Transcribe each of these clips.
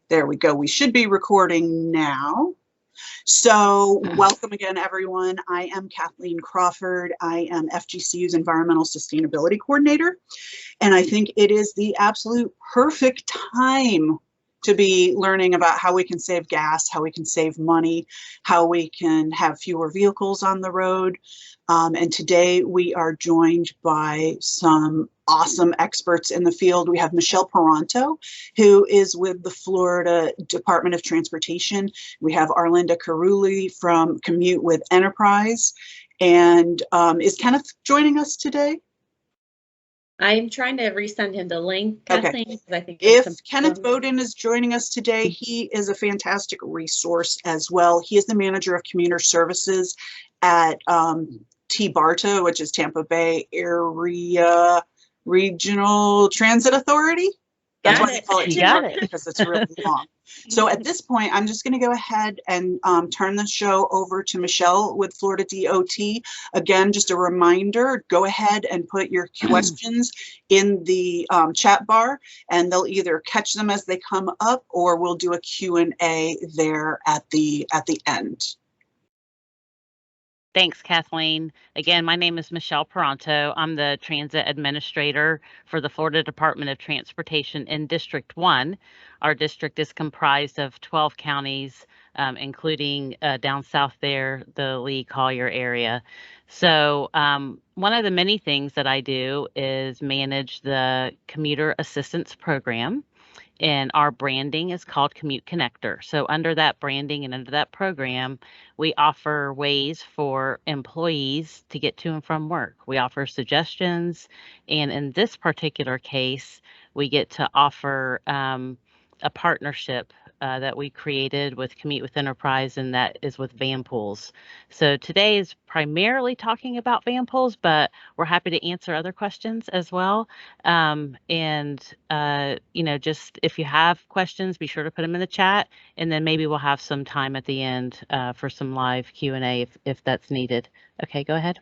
There we go. We should be recording now. So welcome again, everyone. I am Kathleen Crawford. I am FGCU's Environmental Sustainability Coordinator, and I think it is the absolute perfect time to be learning about how we can save gas, how we can save money, how we can have fewer vehicles on the road. And today we are joined by some awesome experts in the field. We have Michelle Paranto, who is with the Florida Department of Transportation. We have Arlinda Carulli from Commute with Enterprise. And is Kenneth joining us today? I'm trying to resend him the link, Kathleen, because I think if Kenneth Bowden is joining us today, he is a fantastic resource as well. He is the manager of commuter services at TBARTA, which is Tampa Bay Area Regional Transit Authority. That's why they call it TBARTA, because it's really long. So at this point, I'm just going to go ahead and turn the show over to Michelle with Florida DOT. Again, just a reminder, go ahead and put your questions in the chat bar, and they'll either catch them as they come up, or we'll do a Q&A there at the end. Thanks, Kathleen. Again, my name is Michelle Paranto. I'm the Transit Administrator for the Florida Department of Transportation in District 1. Our district is comprised of 12 counties, including down south there, the Lee Collier area. So one of the many things that I do is manage the Commuter Assistance Program. And our branding is called Commute Connector. So under that branding and under that program, we offer ways for employees to get to and from work. We offer suggestions, and in this particular case, we get to offer a partnership that we created with Commute with Enterprise, and that is with vanpools. So today is primarily talking about vanpools, but we're happy to answer other questions as well. You know, just if you have questions, be sure to put them in the chat, and then maybe we'll have some time at the end for some live Q&A if that's needed. Okay, go ahead.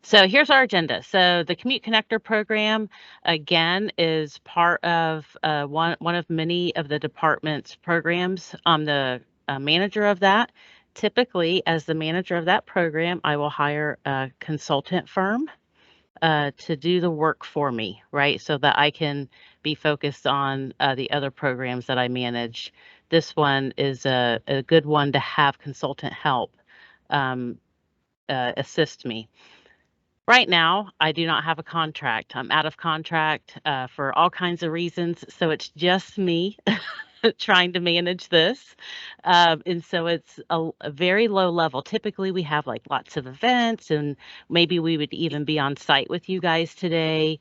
So here's our agenda. So the Commute Connector program, again, is part of one of many of the department's programs. I'm the manager of that. Typically, as the manager of that program, I will hire a consultant firm to do the work for me, right? So that I can be focused on the other programs that I manage. This one is a good one to have consultant help assist me. Right now, I do not have a contract. I'm out of contract for all kinds of reasons. So it's just me trying to manage this. And so it's a very low level. Typically, we have like lots of events, and maybe we would even be on site with you guys today,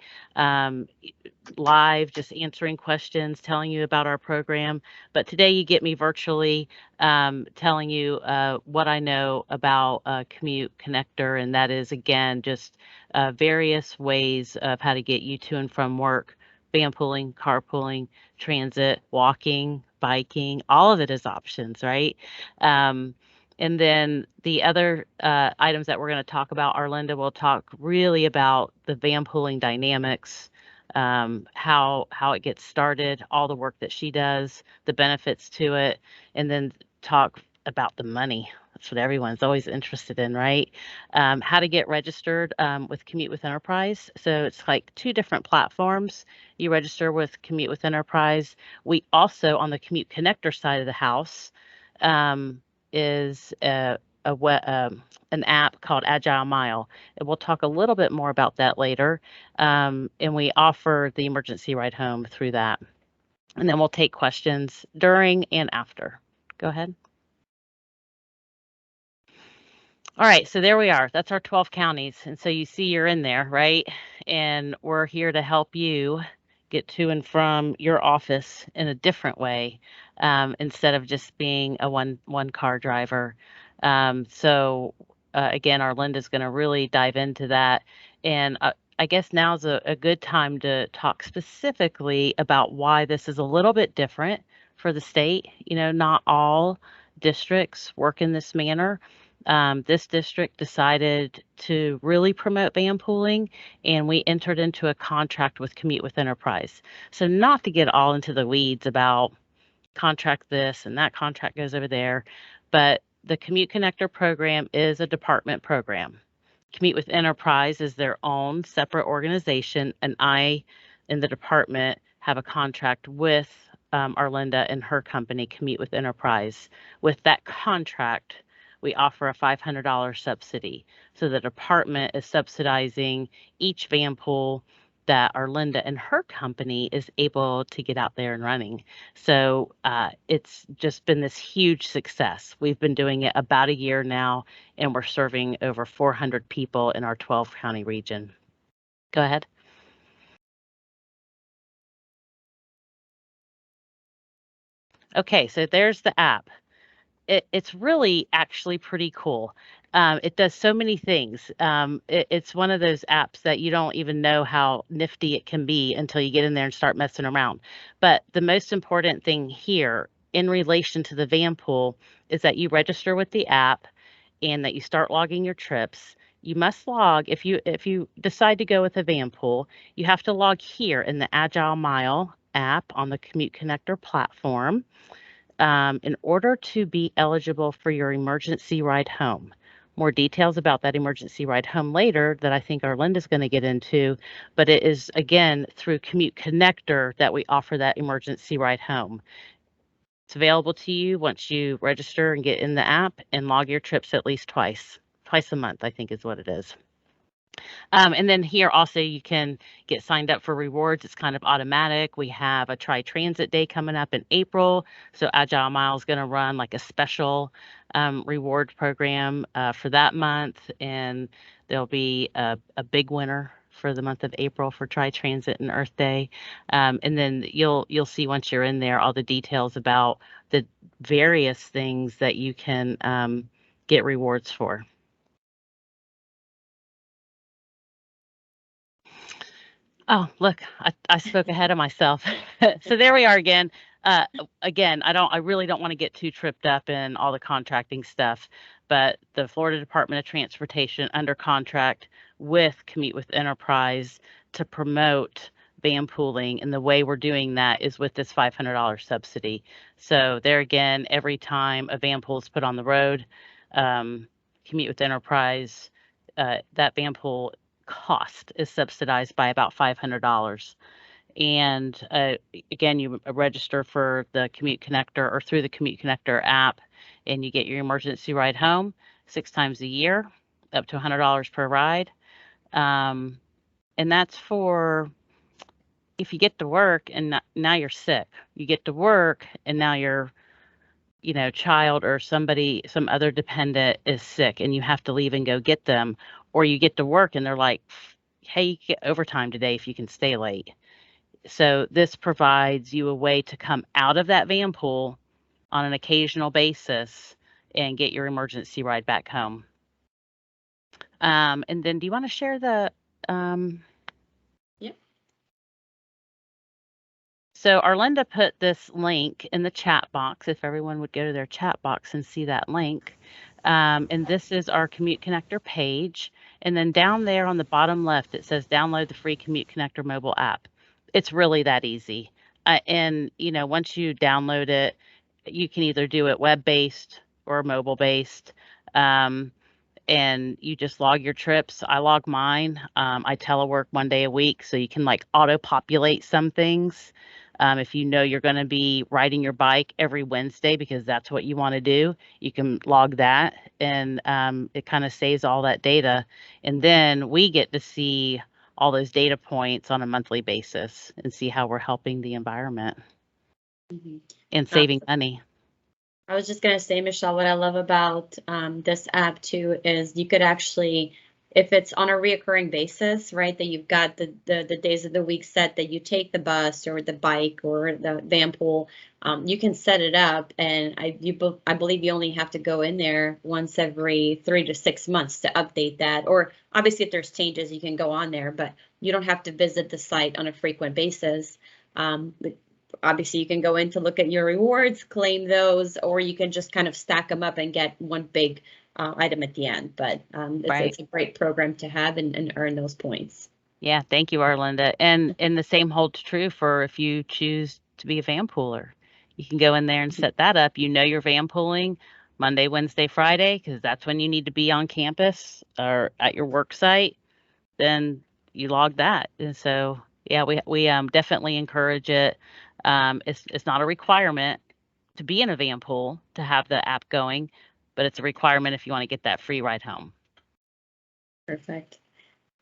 live, just answering questions, telling you about our program. But today you get me virtually telling you what I know about Commute Connector, and that is, again, just various ways of how to get you to and from work, vanpooling, carpooling, transit, walking, biking, all of it is options, right? And then the other items that we're going to talk about, Arlinda will talk really about the vanpooling dynamics, how it gets started, all the work that she does, the benefits to it, and then talk about the money. That's what everyone's always interested in, right? How to get registered with Commute with Enterprise. So it's like two different platforms. You register with Commute with Enterprise. We also, on the Commute Connector side of the house, is an app called Agile Mile. And we'll talk a little bit more about that later. And we offer the emergency ride home through that. And then we'll take questions during and after. Go ahead. All right, so there we are. That's our 12 counties. And so you see you're in there, right? And we're here to help you get to and from your office in a different way, instead of just being a one car driver. So again, Arlinda's going to really dive into that. And I guess now's a good time to talk specifically about why this is a little bit different for the state. You know, not all districts work in this manner. This district decided to really promote vanpooling, and we entered into a contract with Commute with Enterprise. So not to get all into the weeds about contract this and that contract goes over there, but the Commute Connector program is a department program. Commute with Enterprise is their own separate organization, and I in the department have a contract with Arlinda and her company, Commute with Enterprise. With that contract, we offer a $500 subsidy. So the department is subsidizing each van pool that Arlinda and her company is able to get out there and running. So it's just been this huge success. We've been doing it about a year now, and we're serving over 400 people in our 12 county region. Go ahead. Okay, so there's the app. It's really actually pretty cool. It does so many things. It's one of those apps that you don't even know how nifty it can be until you get in there and start messing around. But the most important thing here in relation to the van pool is that you register with the app and that you start logging your trips. You must log if you decide to go with a van pool, you have to log here in the Agile Mile app on the Commute Connector platform. In order to be eligible for your emergency ride home. More details about that emergency ride home later that I think Arlinda's going to get into, but it is again through Commute Connector that we offer that emergency ride home. It's available to you once you register and get in the app and log your trips at least twice a month, I think is what it is. And then here also you can get signed up for rewards. It's kind of automatic. We have a Tri-Transit Day coming up in April. So Agile Mile is going to run like a special reward program for that month. And there'll be a big winner for the month of April for Tri-Transit and Earth Day. And then you'll see once you're in there all the details about the various things that you can get rewards for. Oh, look, I spoke ahead of myself. So there we are again. Again, I really don't want to get too tripped up in all the contracting stuff, but the Florida Department of Transportation under contract with Commute with Enterprise to promote van pooling, and the way we're doing that is with this $500 subsidy. So there again, every time a van pool is put on the road, Commute with Enterprise, that van pool cost is subsidized by about $500. And again, you register for the Commute Connector or through the Commute Connector app, and you get your emergency ride home 6 times a year, up to $100 per ride. And that's for if you get to work and now you're sick. You get to work and now your child or somebody, some other dependent is sick and you have to leave and go get them, or you get to work and they're like, hey, you get overtime today if you can stay late. So this provides you a way to come out of that van pool on an occasional basis and get your emergency ride back home. And then do you want to share the Yep. So Arlinda put this link in the chat box, if everyone would go to their chat box and see that link. And this is our Commute Connector page. And then down there on the bottom left, it says download the free Commute Connector mobile app. It's really that easy. And, once you download it, you can either do it web-based or mobile-based. And you just log your trips. I log mine. I telework 1 day a week, so you can like auto-populate some things. If you know you're going to be riding your bike every Wednesday because that's what you want to do, you can log that, and it kind of saves all that data. And then we get to see all those data points on a monthly basis and see how we're helping the environment and saving money. I was just going to say, Michelle, what I love about this app too is you could actually, if it's on a reoccurring basis, right, that you've got the days of the week set that you take the bus or the bike or the van pool, you can set it up, and I believe you only have to go in there once every 3 to 6 months to update that. Or obviously if there's changes, you can go on there, but you don't have to visit the site on a frequent basis. Obviously, you can go in to look at your rewards, claim those, or you can just kind of stack them up and get one big item at the end. But Right. it's a great program to have and earn those points. Yeah, thank you, Arlinda. And the same holds true for if you choose to be a van pooler. You can go in there and set that up. You know you're van pooling Monday, Wednesday, Friday, because that's when you need to be on campus or at your work site. Then you log that. And so, yeah, we definitely encourage it. It's not a requirement to be in a van pool to have the app going, but it's a requirement if you want to get that free ride home. Perfect.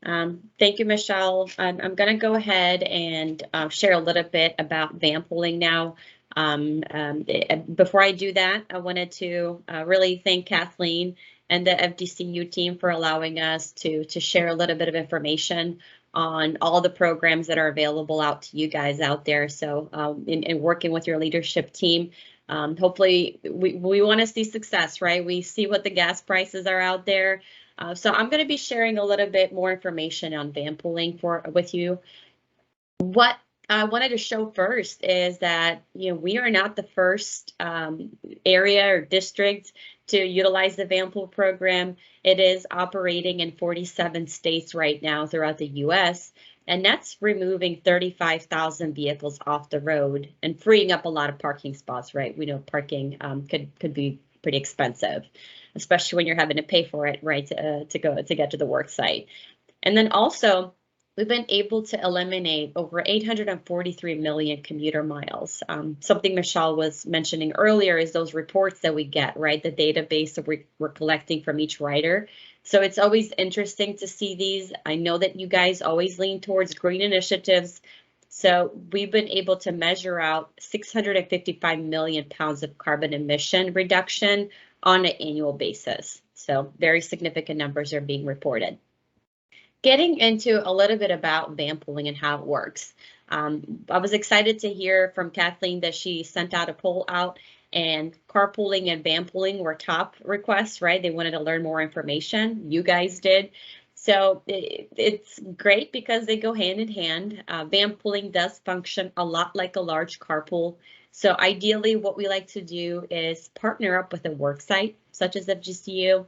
Thank you, Michelle. I'm going to go ahead and share a little bit about vanpooling now. Before I do that, I wanted to really thank Kathleen and the FGCU team for allowing us to share a little bit of information on all the programs that are available out to you guys out there. So in working with your leadership team, hopefully we want to see success, right? We see what the gas prices are out there. So I'm going to be sharing a little bit more information on vanpooling with you. What I wanted to show first is that, you know, we are not the first area or district to utilize the vanpool program. It is operating in 47 states right now throughout the U.S., and that's removing 35,000 vehicles off the road and freeing up a lot of parking spots, right? We know parking could be pretty expensive, especially when you're having to pay for it, right, to get to the work site. And then also, we've been able to eliminate over 843 million commuter miles. Something Michelle was mentioning earlier is those reports that we get, right? The database that we're collecting from each rider. So it's always interesting to see these. I know that you guys always lean towards green initiatives. So we've been able to measure out 655 million pounds of carbon emission reduction on an annual basis. So very significant numbers are being reported. Getting into a little bit about vanpooling and how it works. I was excited to hear from Kathleen that she sent out a poll out, and carpooling and vanpooling were top requests, right? They wanted to learn more information. You guys did. So it's great because they go hand in hand. Vanpooling does function a lot like a large carpool. So ideally, what we like to do is partner up with a work site, such as FGCU,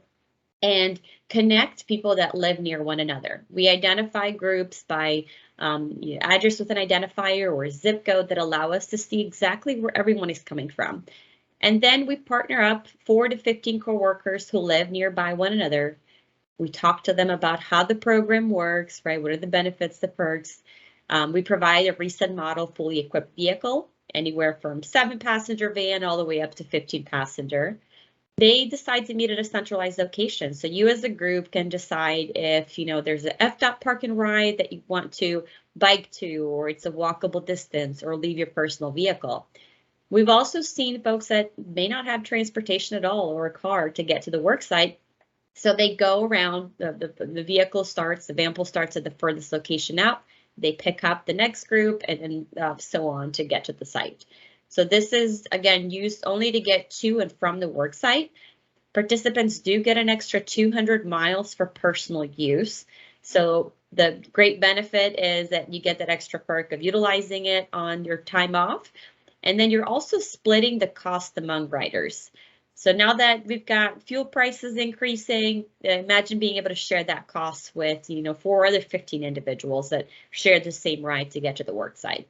and connect people that live near one another. We identify groups by address with an identifier or a zip code that allow us to see exactly where everyone is coming from. And then we partner up 4 to 15 coworkers who live nearby one another. We talk to them about how the program works, right? What are the benefits, the perks? We provide a recent model fully equipped vehicle, anywhere from 7-passenger van all the way up to 15-passenger. They decide to meet at a centralized location. So you as a group can decide if, you know, there's an FDOT park and ride that you want to bike to, or it's a walkable distance, or leave your personal vehicle. We've also seen folks that may not have transportation at all or a car to get to the work site. So they go around, the vehicle starts, the vanpool starts at the furthest location out. They pick up the next group and so on to get to the site. So this is, again, used only to get to and from the work site. Participants do get an extra 200 miles for personal use. So the great benefit is that you get that extra perk of utilizing it on your time off. And then you're also splitting the cost among riders. So now that we've got fuel prices increasing, imagine being able to share that cost with, you know, 4 other 15 individuals that share the same ride to get to the work site.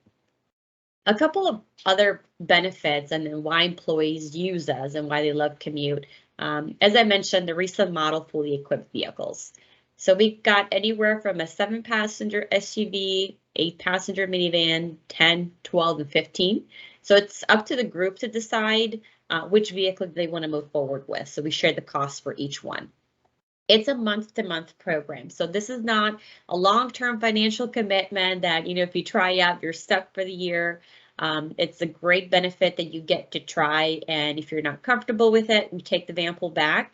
A couple of other benefits and then why employees use us and why they love Commute. As I mentioned, the recent model fully equipped vehicles. So we've got anywhere from a 7-passenger SUV, 8-passenger minivan, 10, 12, and 15. So it's up to the group to decide which vehicle they want to move forward with. So we share the cost for each one. It's a month-to-month program. So this is not a long-term financial commitment that, you know, if you try out, you're stuck for the year. It's a great benefit that you get to try. And if you're not comfortable with it, we take the vanpool back.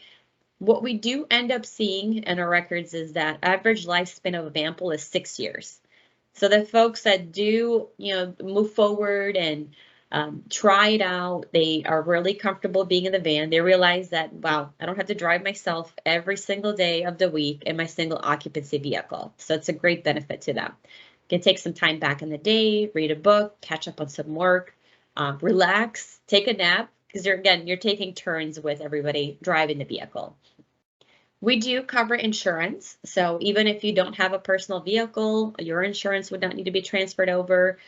What we do end up seeing in our records is that average lifespan of a vanpool is 6 years. So the folks that do, you know, move forward and try it out, they are really comfortable being in the van. They realize that, wow, I don't have to drive myself every single day of the week in my single occupancy vehicle. So it's a great benefit to them. You can take some time back in the day, read a book, catch up on some work, relax, take a nap, because you're taking turns with everybody driving the vehicle. We do cover insurance. So even if you don't have a personal vehicle, your insurance would not need to be transferred over.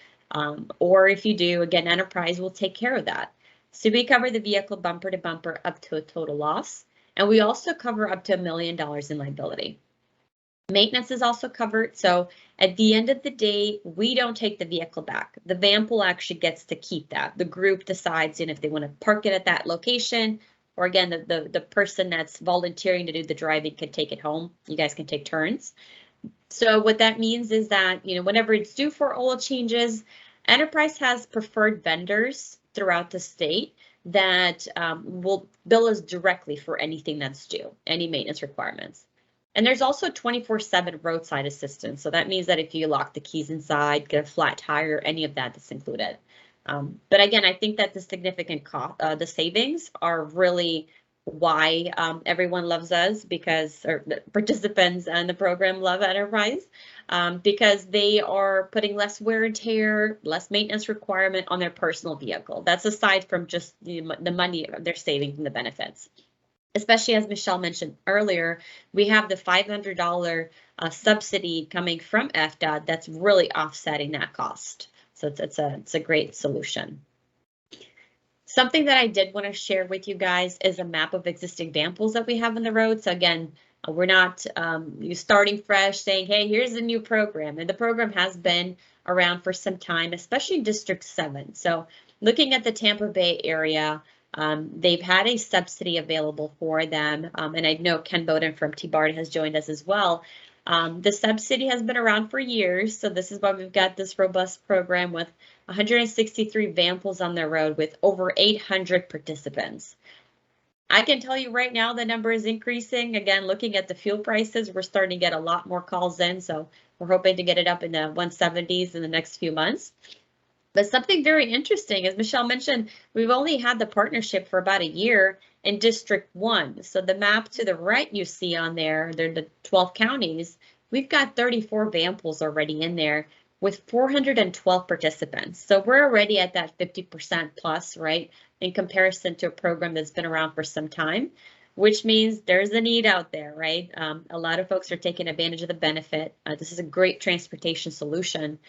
Or if you do, again, Enterprise will take care of that. So we cover the vehicle bumper to bumper up to a total loss. And we also cover up to $1 million in liability. Maintenance is also covered. So at the end of the day, we don't take the vehicle back. The van pool actually gets to keep that. The group decides if they want to park it at that location, or again, the person that's volunteering to do the driving can take it home. You guys can take turns. So what that means is that, whenever it's due for oil changes, Enterprise has preferred vendors throughout the state that will bill us directly for anything that's due, any maintenance requirements. And there's also 24/7 roadside assistance. So that means that if you lock the keys inside, get a flat tire, any of that's included. But again, I think that the significant cost, the savings are really why everyone loves us, because, or the participants in the program love Enterprise, because they are putting less wear and tear, less maintenance requirement on their personal vehicle. That's aside from just the money they're saving from the benefits. Especially as Michelle mentioned earlier, we have the $500 subsidy coming from FDOT that's really offsetting that cost. So it's a great solution. Something that I did want to share with you guys is a map of existing van pools that we have on the road. So again, we're not starting fresh saying, hey, here's a new program. And the program has been around for some time, especially in District 7. So looking at the Tampa Bay area, they've had a subsidy available for them. And I know Ken Bowden from T-Bard has joined us as well. The subsidy has been around for years. So this is why we've got this robust program with 163 van pools on the road with over 800 participants. I can tell you right now the number is increasing. Again, looking at the fuel prices, we're starting to get a lot more calls in. So we're hoping to get it up in the 170s in the next few months. But something very interesting, as Michelle mentioned, we've only had the partnership for about a year in District 1. So the map to the right you see on there, they're the 12 counties. We've got 34 van pools already in there with 412 participants. So we're already at that 50% plus, right, in comparison to a program that's been around for some time, which means there's a need out there, right? A lot of folks are taking advantage of the benefit. This is a great transportation solution.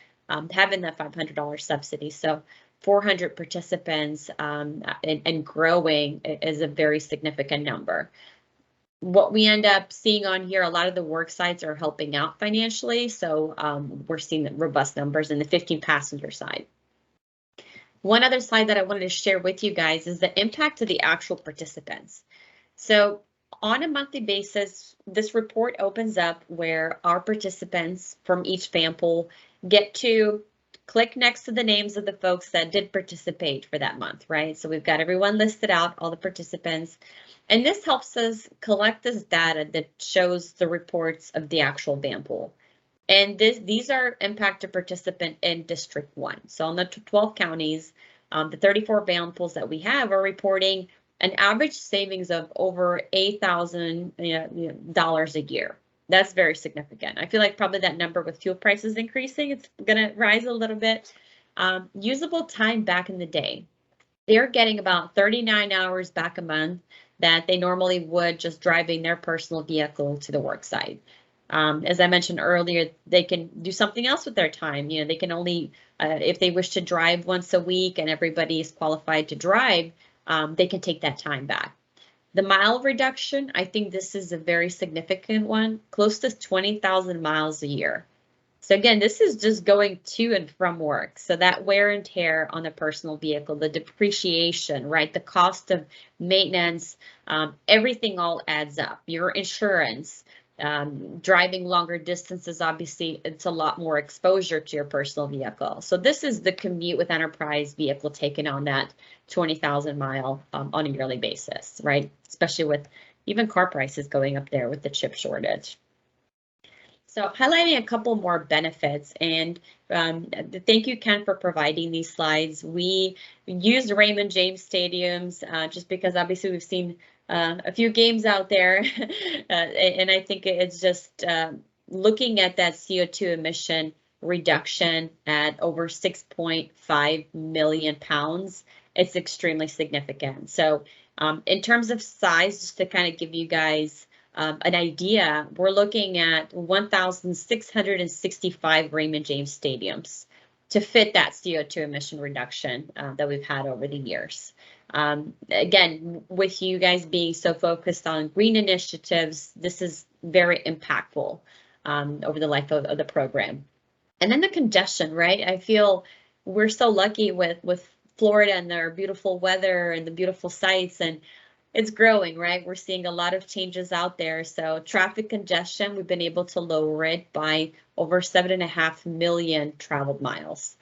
Having that $500 subsidy. So 400 participants and growing is a very significant number. What we end up seeing on here, a lot of the work sites are helping out financially. So we're seeing robust numbers in the 15 passenger side. One other slide that I wanted to share with you guys is the impact to the actual participants. So on a monthly basis, this report opens up where our participants from each van pool get to click next to the names of the folks that did participate for that month, right? So we've got everyone listed out, all the participants, and this helps us collect this data that shows the reports of the actual van pool. And these are impact to participant in District 1. So on the 12 counties, the 34 van pools that we have are reporting an average savings of over $8,000 a year. That's very significant. I feel like probably that number with fuel prices increasing, it's going to rise a little bit. Usable time back in the day, they're getting about 39 hours back a month that they normally would just driving their personal vehicle to the work site. As I mentioned earlier, they can do something else with their time. They can only, if they wish to drive once a week and everybody is qualified to drive, they can take that time back. The mile reduction, I think this is a very significant one, close to 20,000 miles a year. So again, this is just going to and from work. So that wear and tear on the personal vehicle, the depreciation, right? The cost of maintenance, everything all adds up. Your insurance, driving longer distances, obviously, it's a lot more exposure to your personal vehicle. So this is the Commute with Enterprise vehicle taking on that 20,000 mile on a yearly basis, right? Especially with even car prices going up there with the chip shortage. So highlighting a couple more benefits, and thank you, Ken, for providing these slides. We used Raymond James stadiums just because obviously we've seen a few games out there, and I think it's just looking at that CO2 emission reduction at over 6.5 million pounds, it's extremely significant. So in terms of size, just to kind of give you guys an idea, we're looking at 1,665 Raymond James stadiums to fit that CO2 emission reduction that we've had over the years. Again, with you guys being so focused on green initiatives, this is very impactful over the life of the program. And then the congestion, right? I feel we're so lucky with Florida and their beautiful weather and the beautiful sights, and it's growing, right? We're seeing a lot of changes out there. So traffic congestion, we've been able to lower it by over 7.5 million traveled miles.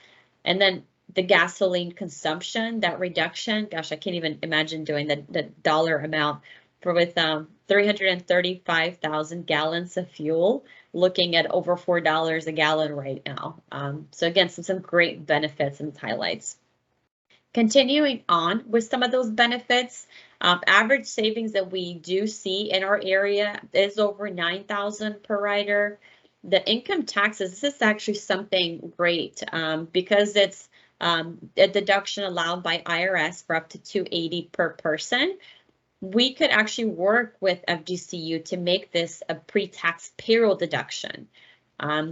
And then the gasoline consumption, that reduction, gosh, I can't even imagine doing the dollar amount for with 335,000 gallons of fuel, looking at over $4 a gallon right now. So again, some great benefits and highlights. Continuing on with some of those benefits, average savings that we do see in our area is over $9,000 per rider. The income taxes, this is actually something great because it's a deduction allowed by IRS for up to $280 per person. We could actually work with FGCU to make this a pre-tax payroll deduction.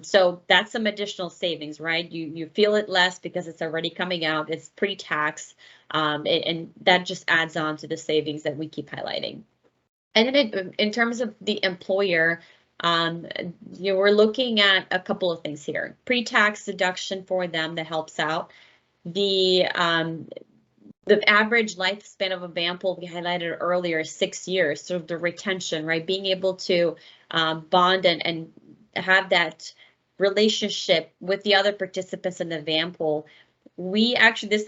So that's some additional savings, right? You feel it less because it's already coming out, it's pre-tax, and that just adds on to the savings that we keep highlighting. And then in terms of the employer, we're looking at a couple of things here. Pre-tax deduction for them that helps out. The average lifespan of a van pool we highlighted earlier is 6 years, so the retention, right? Being able to bond and have that relationship with the other participants in the van pool. We actually, this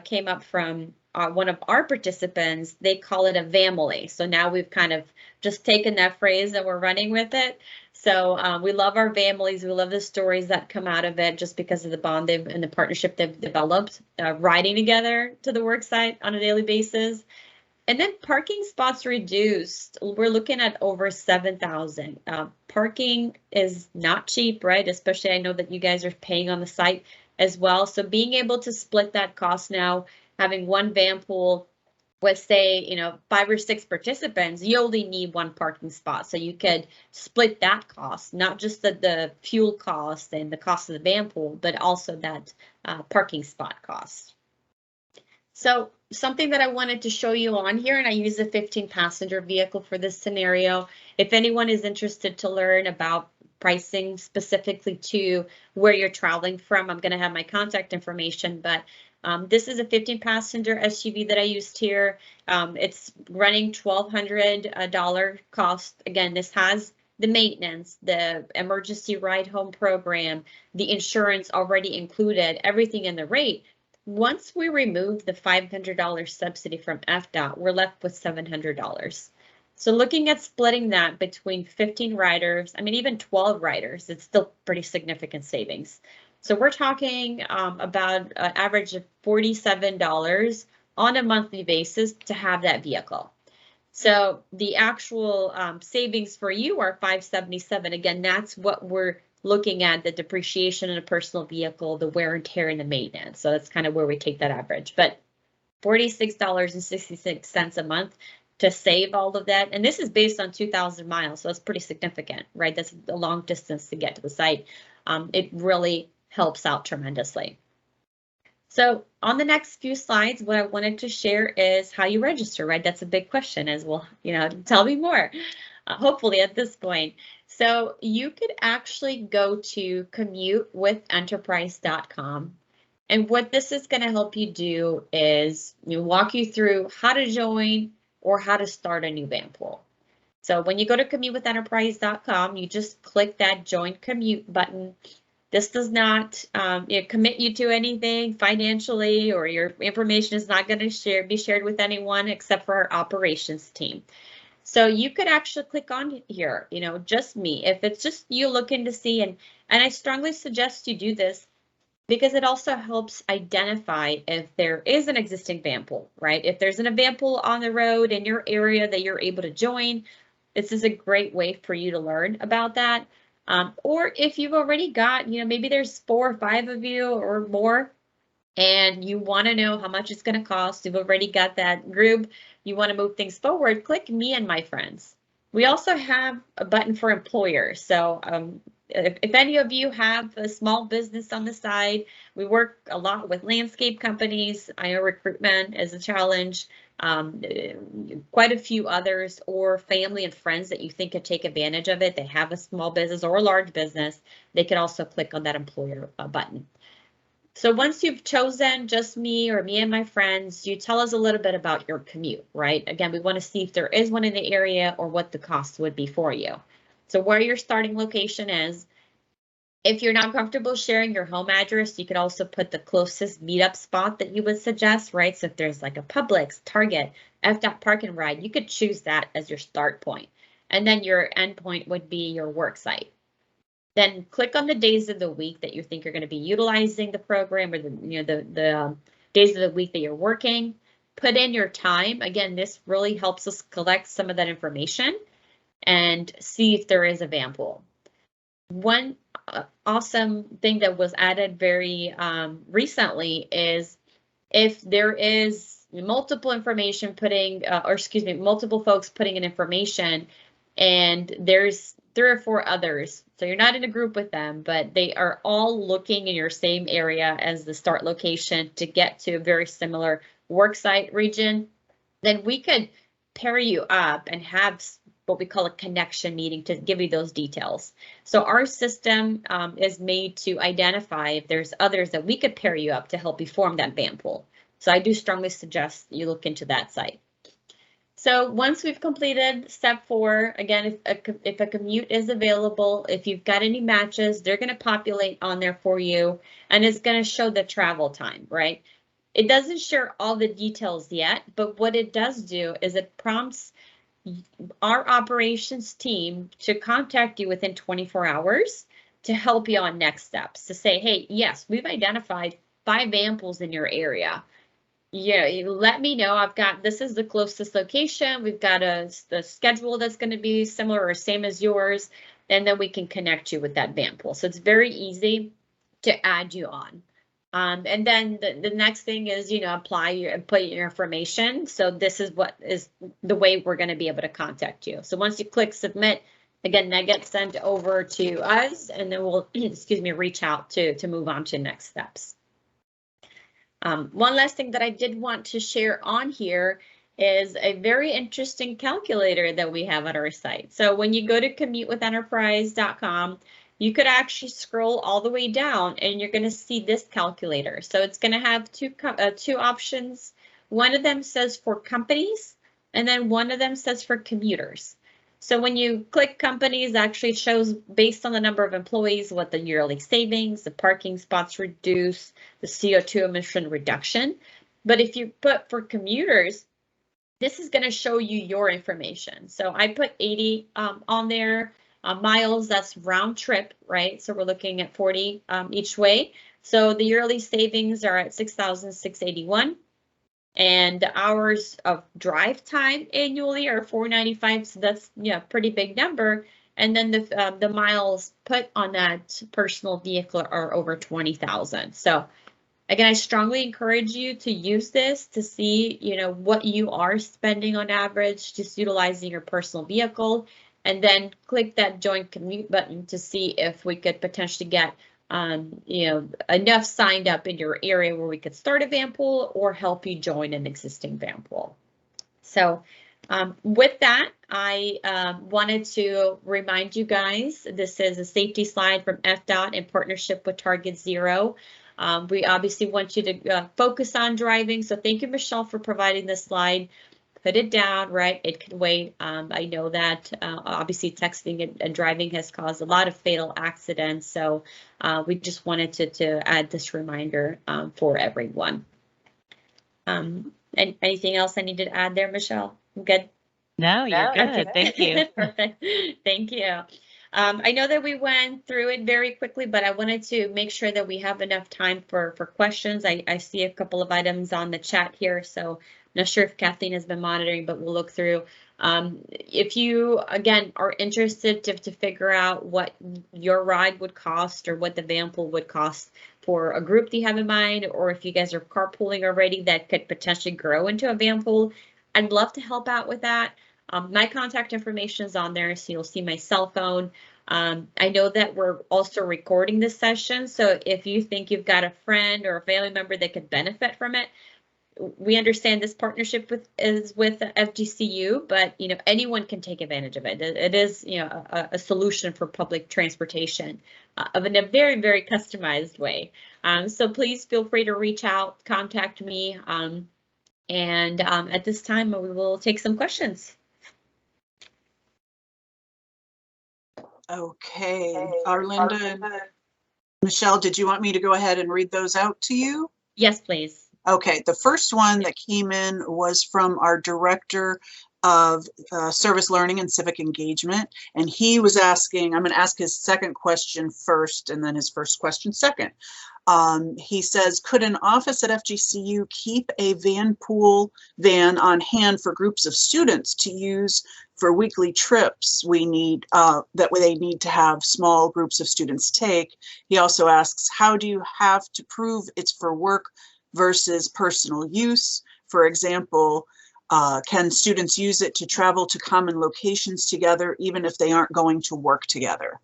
came up from one of our participants. They call it a family. So now we've kind of just taken that phrase and we're running with it. So we love our families. We love the stories that come out of it just because of the bond and the partnership they've developed, riding together to the work site on a daily basis. And then parking spots reduced. We're looking at over 7,000. Parking is not cheap, right? Especially I know that you guys are paying on the site as well. So being able to split that cost now, having one van pool with say, 5 or 6 participants, you only need one parking spot. So you could split that cost, not just the fuel cost and the cost of the van pool, but also that parking spot cost. So something that I wanted to show you on here, and I use a 15-passenger vehicle for this scenario. If anyone is interested to learn about pricing specifically to where you're traveling from, I'm going to have my contact information, but this is a 15-passenger SUV that I used here. It's running $1,200 cost. Again, this has the maintenance, the emergency ride home program, the insurance already included, everything in the rate. Once we remove the $500 subsidy from FDOT, we're left with $700. So looking at splitting that between 15 riders, I mean, even 12 riders, it's still pretty significant savings. So we're talking about an average of $47 on a monthly basis to have that vehicle. So the actual savings for you are $577. Again, that's what we're looking at, the depreciation in a personal vehicle, the wear and tear and the maintenance. So that's kind of where we take that average, but $46.66 a month to save all of that. And this is based on 2,000 miles. So that's pretty significant, right? That's a long distance to get to the site. It really helps out tremendously. So on the next few slides, what I wanted to share is how you register, right? That's a big question as well, tell me more, hopefully at this point. So you could actually go to commutewithenterprise.com. And what this is going to help you do is walk you through how to join or how to start a new van pool. So when you go to commutewithenterprise.com, you just click that join commute button. This does not commit you to anything financially, or your information is not going to be shared with anyone except for our operations team. So you could actually click on here, just me. If it's just you looking to see, and I strongly suggest you do this because it also helps identify if there is an existing van pool, right? If there's a van pool on the road in your area that you're able to join, this is a great way for you to learn about that. Or if you've already got, maybe there's 4 or 5 of you or more, and you want to know how much it's going to cost, you've already got that group, you want to move things forward, click me and my friends. We also have a button for employers. So if any of you have a small business on the side, we work a lot with landscape companies. I know recruitment is a challenge. Quite a few others, or family and friends that you think could take advantage of it. They have a small business or a large business. They can also click on that employer button. So once you've chosen just me or me and my friends, you tell us a little bit about your commute, right? Again, we want to see if there is one in the area or what the cost would be for you. So where your starting location is. If you're not comfortable sharing your home address, you could also put the closest meetup spot that you would suggest, right? So if there's like a Publix, Target, FDOT Park and Ride, you could choose that as your start point. And then your end point would be your work site. Then click on the days of the week that you think you're going to be utilizing the program, or the days of the week that you're working. Put in your time. Again, this really helps us collect some of that information and see if there is a vanpool. One awesome thing that was added very recently is if there is multiple information multiple folks putting in information, and there's 3 or 4 others. So you're not in a group with them, but they are all looking in your same area as the start location to get to a very similar worksite region. Then we could pair you up and have what we call a connection meeting to give you those details. So our system is made to identify if there's others that we could pair you up to help you form that vanpool. So I do strongly suggest you look into that site. So once we've completed step 4, again, if a commute is available, if you've got any matches, they're going to populate on there for you, and it's going to show the travel time, right? It doesn't share all the details yet, but what it does do is it prompts our operations team to contact you within 24 hours to help you on next steps, to say, hey, yes, we've identified 5 vanpools in your area. Yeah, you let me know. This is the closest location. We've got a schedule that's going to be similar or same as yours, and then we can connect you with that vanpool. So it's very easy to add you on. And then the next thing is, apply and put your information. So this is what is the way we're going to be able to contact you. So once you click submit, again, that gets sent over to us, and then we'll, reach out to move on to next steps. One last thing that I did want to share on here is a very interesting calculator that we have at our site. So when you go to commutewithenterprise.com, you could actually scroll all the way down and you're going to see this calculator. So it's going to have two options. One of them says for companies, and then one of them says for commuters. So when you click companies, it actually shows based on the number of employees what the yearly savings, the parking spots reduce, the CO2 emission reduction. But if you put for commuters, this is going to show you your information. So I put 80 on there. Miles, that's round trip, right? So we're looking at 40 each way. So the yearly savings are at 6,681. And the hours of drive time annually are 495. So that's, pretty big number. And then the miles put on that personal vehicle are over 20,000. So again, I strongly encourage you to use this to see, what you are spending on average, just utilizing your personal vehicle, and then click that join commute button to see if we could potentially get enough signed up in your area where we could start a vanpool or help you join an existing vanpool. So with that, I wanted to remind you guys, this is a safety slide from FDOT in partnership with Target Zero. We obviously want you to focus on driving. So thank you, Michelle, for providing this slide. Put it down, right? It can wait. I know that obviously texting and driving has caused a lot of fatal accidents. So we just wanted to add this reminder for everyone. And anything else I need to add there, Michelle? I'm good? No, you're good. Okay. Thank you. Perfect. Thank you. I know that we went through it very quickly, but I wanted to make sure that we have enough time for questions. I see a couple of items on the chat here, so I'm not sure if Kathleen has been monitoring, but we'll look through. If you, again, are interested to figure out what your ride would cost or what the vanpool would cost for a group that you have in mind, or if you guys are carpooling already that could potentially grow into a vanpool, I'd love to help out with that. My contact information is on there, so you'll see my cell phone. I know that we're also recording this session, so if you think you've got a friend or a family member that could benefit from it, we understand this partnership is with FGCU, but anyone can take advantage of it. It is a solution for public transportation in a very, very customized way. So please feel free to reach out, contact me, and at this time we will take some questions. Okay, Arlinda and Michelle, did you want me to go ahead and read those out to you? Yes, please. Okay, the first one that came in was from our Director of Service Learning and Civic Engagement, and he was asking, I'm going to ask his second question first and then his first question second. He says, could an office at FGCU keep a vanpool van on hand for groups of students to use for weekly trips we need, that they need to have small groups of students take? He also asks, how do you have to prove it's for work versus personal use? For example, can students use it to travel to common locations together, even if they aren't going to work together?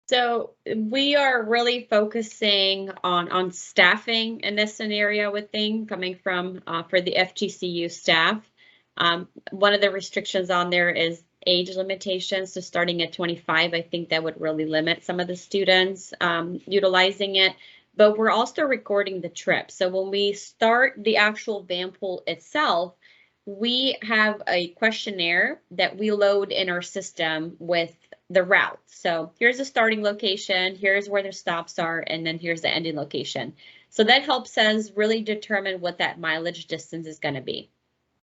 So we are really focusing on staffing in this scenario with things coming from for the FGCU staff. One of the restrictions on there is age limitations. So starting at 25, I think that would really limit some of the students utilizing it. But we're also recording the trip. So when we start the actual vanpool itself, we have a questionnaire that we load in our system with the route. So here's the starting location, here's where the stops are, and then here's the ending location. So that helps us really determine what that mileage distance is going to be.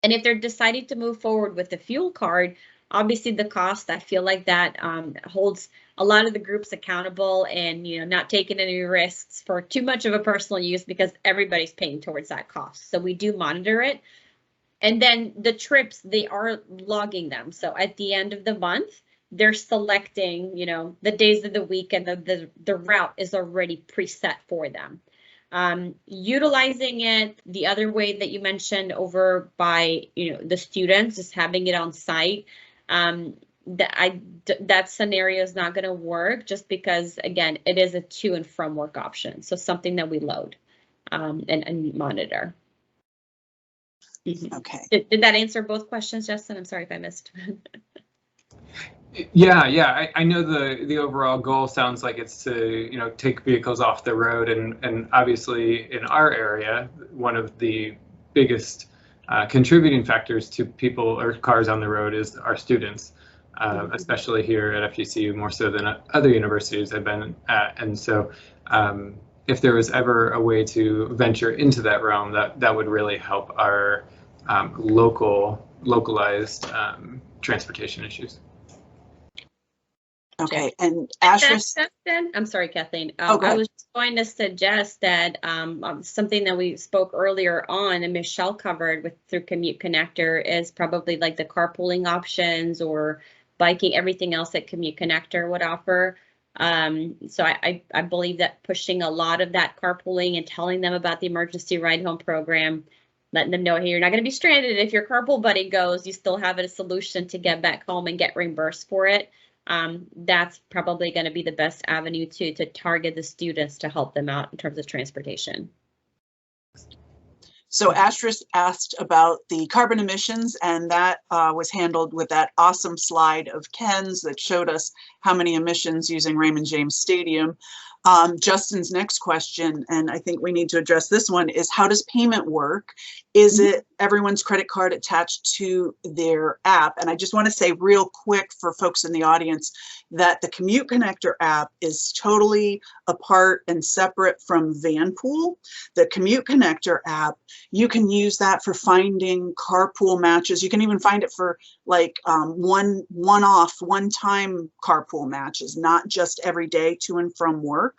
And if they're deciding to move forward with the fuel card, obviously the cost, I feel like that holds a lot of the groups accountable and not taking any risks for too much of a personal use because everybody's paying towards that cost. So we do monitor it. And then the trips, they are logging them. So at the end of the month, they're selecting, the days of the week, and the route is already preset for them. Utilizing it the other way that you mentioned over by, the students, just having it on site, that scenario is not going to work just because, again, it is a to and from work option. So something that we load and monitor. Okay. Did that answer both questions, Justin? I'm sorry if I missed. Yeah. I know the overall goal sounds like it's to take vehicles off the road, and obviously in our area, one of the biggest contributing factors to people or cars on the road is our students, especially here at FGCU, more so than other universities I've been at. And so if there was ever a way to venture into that realm, that would really help our localized transportation issues. Okay, and Ashley. I'm sorry, Kathleen. I was just going to suggest that something that we spoke earlier on and Michelle covered through Commute Connector is probably like the carpooling options or biking, everything else that Commute Connector would offer. So I believe that pushing a lot of that carpooling and telling them about the emergency ride home program, letting them know, hey, you're not going to be stranded. If your carpool buddy goes, you still have a solution to get back home and get reimbursed for it. That's probably going to be the best avenue to target the students to help them out in terms of transportation. So Astrid asked about the carbon emissions, and that was handled with that awesome slide of Ken's that showed us how many emissions using Raymond James Stadium. Justin's next question, and I think we need to address this one, is how does payment work? Is it everyone's credit card attached to their app? And I just want to say real quick for folks in the audience that the Commute Connector app is totally apart and separate from Vanpool. The Commute Connector app, you can use that for finding carpool matches. You can even find it for like one-off, one-time carpool matches, not just every day to and from work.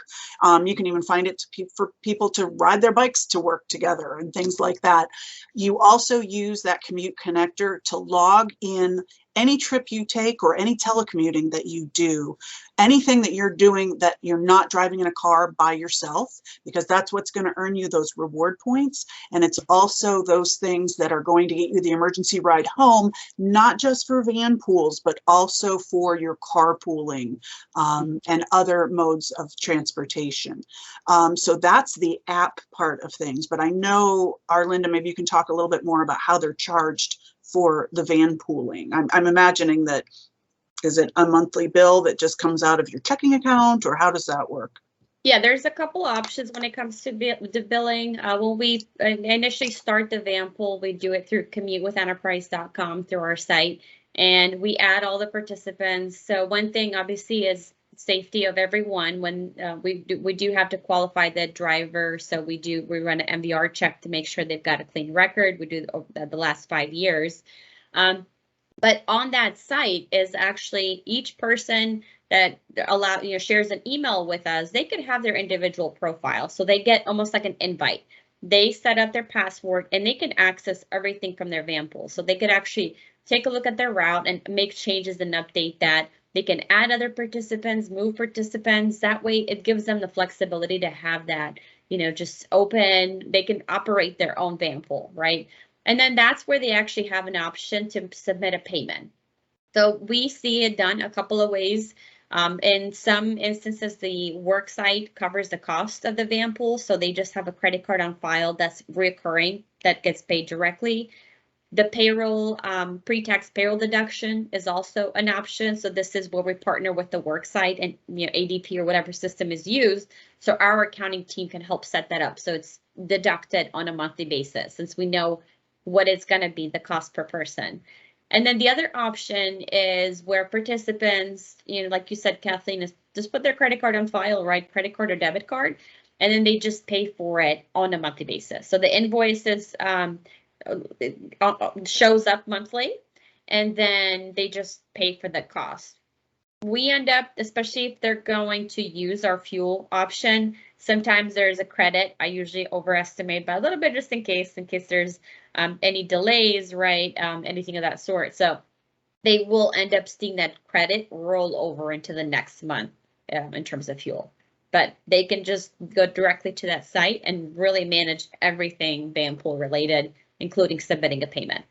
You can even find it for people to ride their bikes to work together and things like that. You also use that Commute Connector to log in any trip you take or any telecommuting that you do, anything that you're doing that you're not driving in a car by yourself, because that's what's going to earn you those reward points. And it's also those things that are going to get you the emergency ride home, not just for van pools, but also for your carpooling and other modes of transportation. So that's the app part of things. But I know, Arlinda, maybe you can talk a little bit more about how they're charged for the van pooling. I'm imagining that, is it a monthly bill that just comes out of your checking account, or how does that work? Yeah, there's a couple options when it comes to the billing. When we initially start the van pool, we do it through commutewithenterprise.com through our site, and we add all the participants. So one thing obviously is safety of everyone. When we do have to qualify the driver, so we run an MVR check to make sure they've got a clean record. We do the last 5 years. But on that site is actually each person that shares an email with us, they could have their individual profile. So they get almost like an invite. They set up their password and they can access everything from their van pool. So they could actually take a look at their route and make changes and update that. They can add other participants, move participants. That way it gives them the flexibility to have that, just open. They can operate their own van pool, right? And then that's where they actually have an option to submit a payment. So we see it done a couple of ways. In some instances, the worksite covers the cost of the van pool. So they just have a credit card on file that's recurring, that gets paid directly. The payroll, pre-tax payroll deduction is also an option. So this is where we partner with the worksite and ADP or whatever system is used. So our accounting team can help set that up. So it's deducted on a monthly basis, since we know what it's going to be, the cost per person. And then the other option is where participants, like you said, Kathleen, is just put their credit card on file, right? Credit card or debit card, and then they just pay for it on a monthly basis. So the invoices shows up monthly, and then they just pay for the cost. We end up, especially if they're going to use our fuel option, sometimes there's a credit. I usually overestimate by a little bit, just in case there's any delays, right? Anything of that sort. So they will end up seeing that credit roll over into the next month in terms of fuel. But they can just go directly to that site and really manage everything van pool related, including submitting a payment.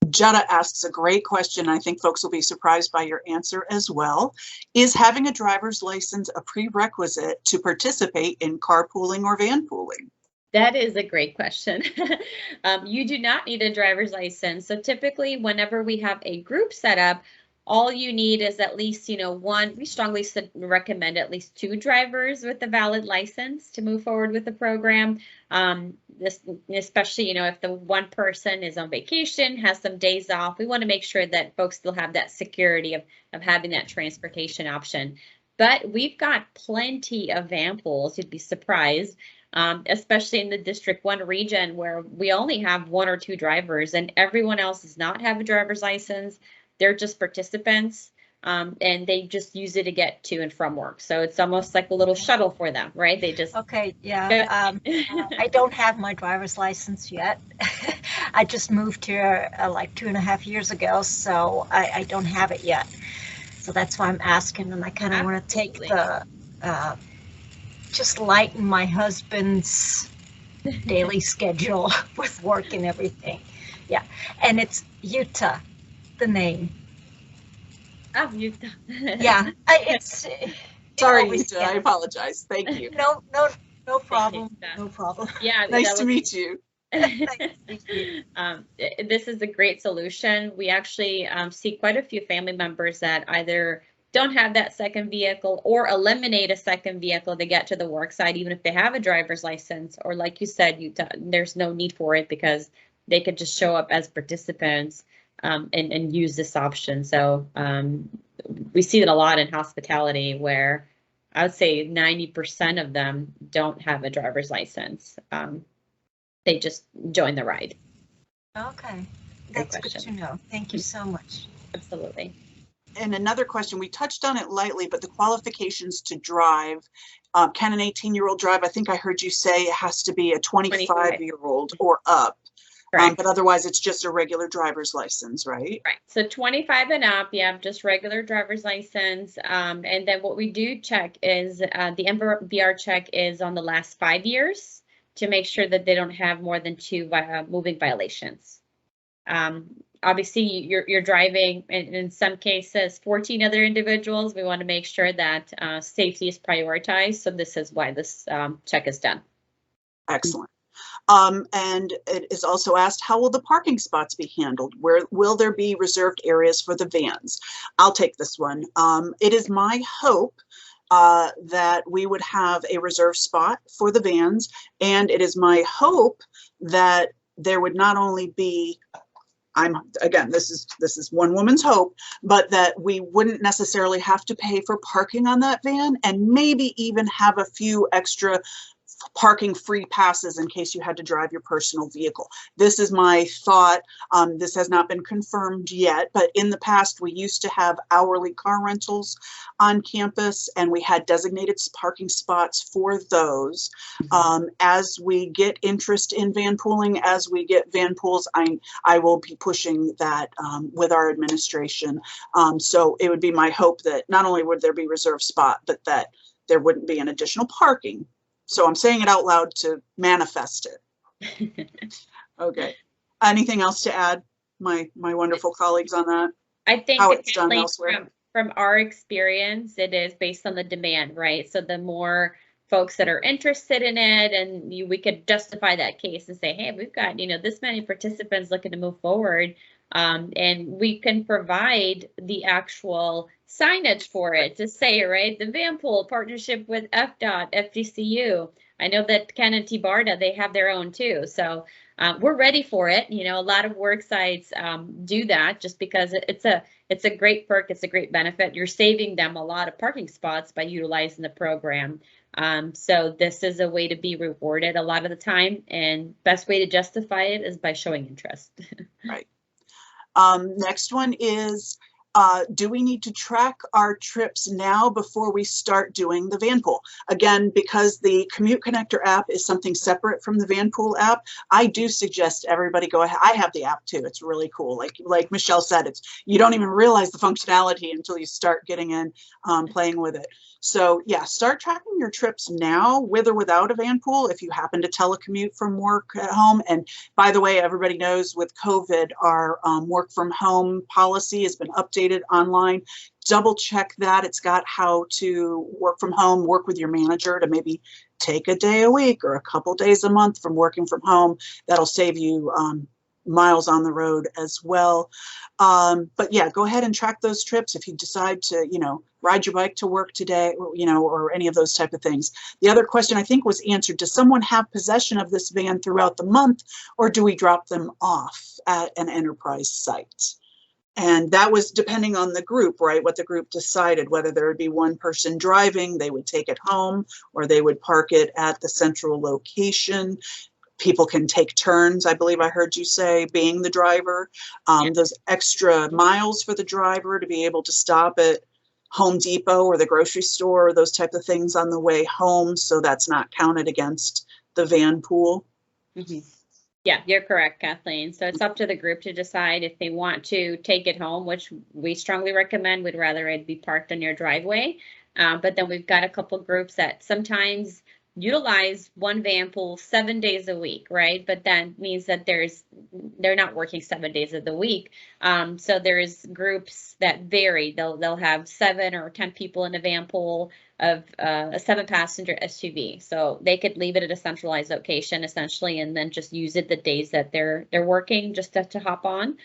Jetta asks a great question. I think folks will be surprised by your answer as well. Is having a driver's license a prerequisite to participate in carpooling or van pooling? That is a great question. You do not need a driver's license. So typically, whenever we have a group set up, all you need is at least, one. We strongly recommend at least 2 drivers with a valid license to move forward with the program. Especially, if the one person is on vacation, has some days off, we want to make sure that folks still have that security of having that transportation option. But we've got plenty of van pools, you'd be surprised, especially in the District 1 region where we only have 1 or 2 drivers and everyone else does not have a driver's license. They're just participants, and they just use it to get to and from work. So it's almost like a little shuttle for them, right? They just okay, yeah. I don't have my driver's license yet. I just moved here like 2.5 years ago, so I don't have it yet. So that's why I'm asking, and I kind of want to take the just lighten my husband's daily schedule with work and everything. Yeah, and it's Utah. The name. Oh, Utah. Yeah, it's. Sorry, Utah. I apologize. Thank you. No problem. No problem. Yeah. Nice to meet you. This is a great solution. We actually see quite a few family members that either don't have that second vehicle or eliminate a second vehicle to get to the work site, even if they have a driver's license, or like you said, Utah, there's no need for it because they could just show up as participants. And use this option. So we see it a lot in hospitality where I would say 90% of them don't have a driver's license. They just join the ride. Okay, that's good to know. Thank you so much. Absolutely. And another question, we touched on it lightly, but the qualifications to drive, can an 18-year-old drive? I think I heard you say it has to be a 25-year-old or up. Correct. But otherwise it's just a regular driver's license, right? Right. So 25 and up, yeah, just regular driver's license. And then what we do check is the MVR check is on the last 5 years to make sure that they don't have more than 2 moving violations. Obviously, you're driving, in some cases, 14 other individuals. We want to make sure that safety is prioritized. So this is why this check is done. Excellent. And it is also asked, how will the parking spots be handled? Where will there be reserved areas for the vans? I'll take this one. It is my hope that we would have a reserved spot for the vans, and it is my hope that there would not only be, again, this is one woman's hope, but that we wouldn't necessarily have to pay for parking on that van, and maybe even have a few extra parking free passes in case you had to drive your personal vehicle. This is my thought. This has not been confirmed yet, but in the past we used to have hourly car rentals on campus, and we had designated parking spots for those. As we get interest in van pooling, as we get van pools, I will be pushing that with our administration. So it would be my hope that not only would there be reserved spot, but that there wouldn't be an additional parking. So I'm saying it out loud to manifest it. Okay. Anything else to add, my wonderful colleagues, on that? I think how it's done elsewhere. From our experience, it is based on the demand, right? So the more folks that are interested in it, and we could justify that case and say, hey, we've got, this many participants looking to move forward, and we can provide the actual signage for it to say, right, the vanpool partnership with FDOT, FGCU. I know that Ken and T-Barda, they have their own too. So we're ready for it. A lot of work sites do that just because it's a great perk. It's a great benefit. You're saving them a lot of parking spots by utilizing the program. So this is a way to be rewarded a lot of the time, and best way to justify it is by showing interest. Right. Next one is, do we need to track our trips now before we start doing the vanpool? Again, because the Commute Connector app is something separate from the vanpool app, I do suggest everybody go ahead. I have the app too. It's really cool. Like Michelle said, you don't even realize the functionality until you start getting in, playing with it. So yeah, start tracking your trips now, with or without a vanpool, if you happen to telecommute from work at home. And by the way, everybody knows with COVID, our work from home policy has been updated online. Double check that. It's got how to work from home, work with your manager to maybe take a day a week or a couple days a month from working from home. That'll save you miles on the road as well. But yeah, go ahead and track those trips if you decide to, ride your bike to work today, or any of those type of things. The other question I think was answered. Does someone have possession of this van throughout the month, or do we drop them off at an enterprise site? And that was depending on the group, right? What the group decided, whether there would be one person driving, they would take it home, or they would park it at the central location. People can take turns, I believe I heard you say, being the driver. Those extra miles for the driver to be able to stop at Home Depot or the grocery store, or those type of things on the way home. So that's not counted against the van pool. Mm-hmm. Yeah, you're correct, Kathleen. So it's up to the group to decide if they want to take it home, which we strongly recommend. We'd rather it be parked on your driveway. But then we've got a couple groups that sometimes utilize one van pool 7 days a week, right? But that means that they're not working 7 days of the week. So there's groups that vary. They'll have 7 or 10 people in a van pool of a 7-passenger SUV. So they could leave it at a centralized location essentially, and then just use it the days that they're working, just to hop on.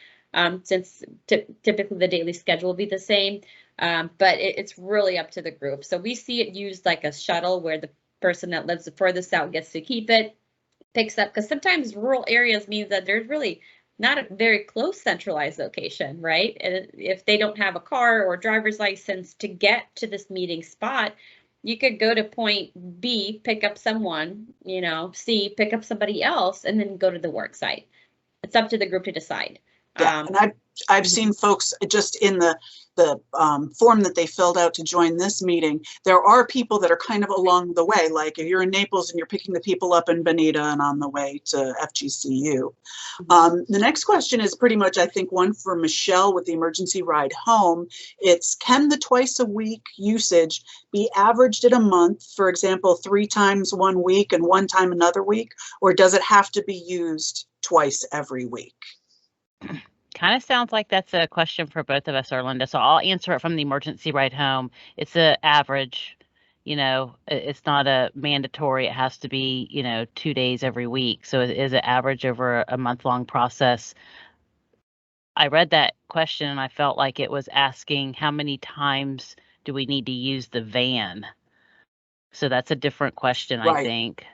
Since typically the daily schedule will be the same, but it's really up to the group. So we see it used like a shuttle, where the person that lives the furthest out gets to keep it, picks up, because sometimes rural areas means that there's really not a very close centralized location, right? And if they don't have a car or driver's license to get to this meeting spot, you could go to point B, pick up someone, C, pick up somebody else, and then go to the work site. It's up to the group to decide. Yeah, and I've seen folks just in the form that they filled out to join this meeting, there are people that are kind of along the way. Like if you're in Naples and you're picking the people up in Bonita and on the way to FGCU. The next question is pretty much, I think, one for Michelle with the emergency ride home. It's, can the twice a week usage be averaged in a month, for example, 3 times one week and 1 time another week, or does it have to be used twice every week? Kind of sounds like that's a question for both of us, Arlinda. So I'll answer it from the emergency ride home. It's an average, it's not a mandatory. It has to be, 2 days every week. So it is an average over a month-long process. I read that question and I felt like it was asking how many times do we need to use the van? So that's a different question, Right. I think.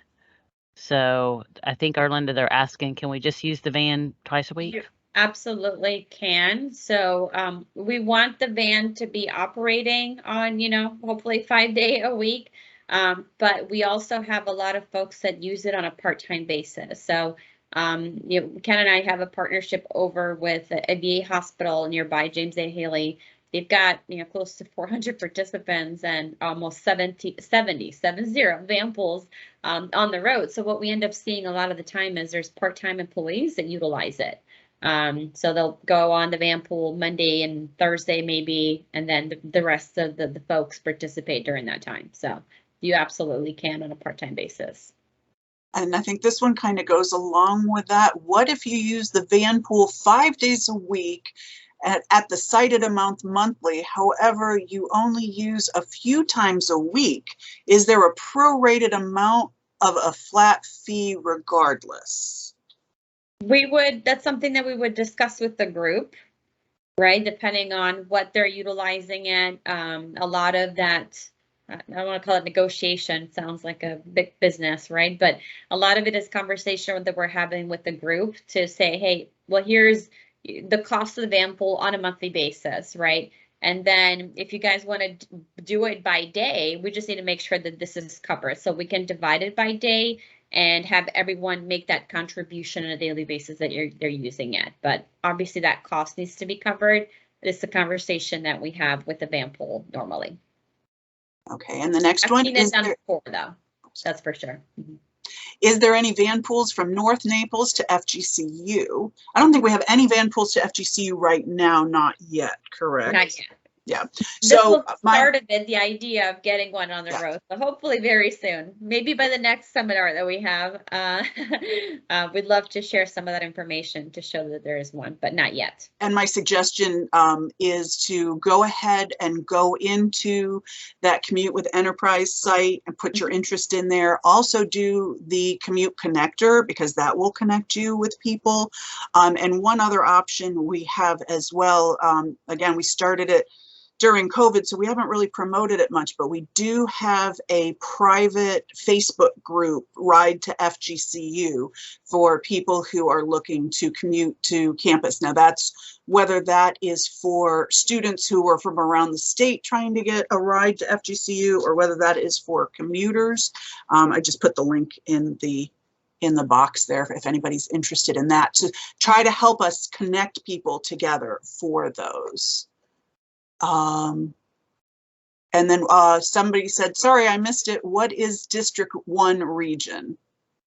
So I think, Arlinda, they're asking, can we just use the van twice a week? You absolutely can. So we want the van to be operating on, hopefully 5 day a week. But we also have a lot of folks that use it on a part-time basis. So Ken and I have a partnership over with a VA hospital nearby, James A. Haley. They've got close to 400 participants and almost 70 van pools on the road. So what we end up seeing a lot of the time is there's part-time employees that utilize it. So they'll go on the van pool Monday and Thursday maybe, and then the rest of the folks participate during that time. So you absolutely can on a part-time basis. And I think this one kind of goes along with that. What if you use the van pool 5 days a week at the cited amount monthly? However, you only use a few times a week. Is there a prorated amount of a flat fee regardless? That's something that we would discuss with the group, right? Depending on what they're utilizing it. A lot of that, I don't want to call it negotiation, sounds like a big business, right? But a lot of it is conversation that we're having with the group to say, hey, well, here's the cost of the van pool on a monthly basis, right? And then if you guys want to do it by day, we just need to make sure that this is covered. So we can divide it by day and have everyone make that contribution on a daily basis that they're using it. But obviously that cost needs to be covered. It's the conversation that we have with the van pool normally. Okay, and the next one is done before, though. That's for sure. Mm-hmm. Is there any van pools from North Naples to FGCU? I don't think we have any van pools to FGCU right now, not yet, correct? Not yet. Yeah. This will start a bit, the idea of getting one on the road, so hopefully very soon, maybe by the next seminar that we have. We'd love to share some of that information to show that there is one, but not yet. And my suggestion is to go ahead and go into that Commute with Enterprise site and put your interest in there. Also do the Commute connector, because that will connect you with people. And one other option we have as well, again, we started it during COVID, so we haven't really promoted it much, but we do have a private Facebook group, Ride to FGCU, for people who are looking to commute to campus. Now that's whether that is for students who are from around the state trying to get a ride to FGCU, or whether that is for commuters. I just put the link in the box there if anybody's interested in that, to try to help us connect people together for those. And then somebody said, sorry, I missed it. What is District 1 region?